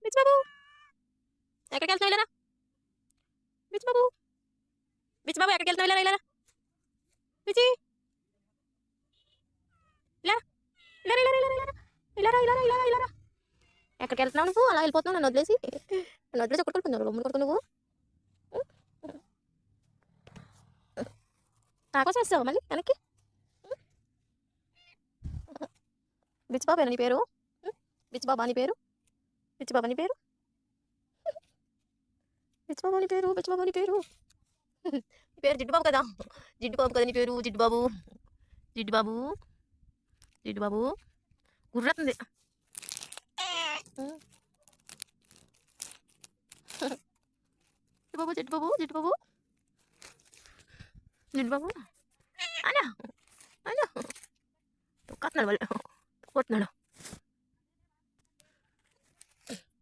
పిచ్చి బాబు ఎక్కడికి వెళ్తున్నావు ఇలా పిచ్చి బాబు పిచ్చి బాబు ఎక్కడికి వెళ్తున్నావు ఇలా పిచ్చి ఇలా ఇలా ఇలా ఇలా ఇలా ఇలా ఇలా ఇలా ఇలా ఇలా ఎక్కడికి వెళ్తున్నావు నువ్వు అలా వెళ్ళిపోతున్నావు నన్ను వదిలేసి కొట్టుకుంటున్నావు రొమ్ములు కొడుకు నువ్వు నాకోసం వస్తావు మళ్ళీ వెనక్కి బిచ్చి బాబు నీ పేరు బిచ్చి బాబా నీ పేరు బిచ్చి బాబా నీ పేరు బిచ్చి బాబు నీ పేరు బిచ్చి బాబు నీ పేరు నీ పేరు జిడ్డు బాబు కదా నీ పేరు జిడ్డు బాబు జిడ్డు బాబు జిడ్డు బాబు గుర్రెత్తుంది జిడ్డు బాబు జిడ్డు బాబు జిడ్డు బాబు జిడ్డు బాబు అలా అలా కొడుతున్నాడు వాళ్ళు కొడుతున్నాడు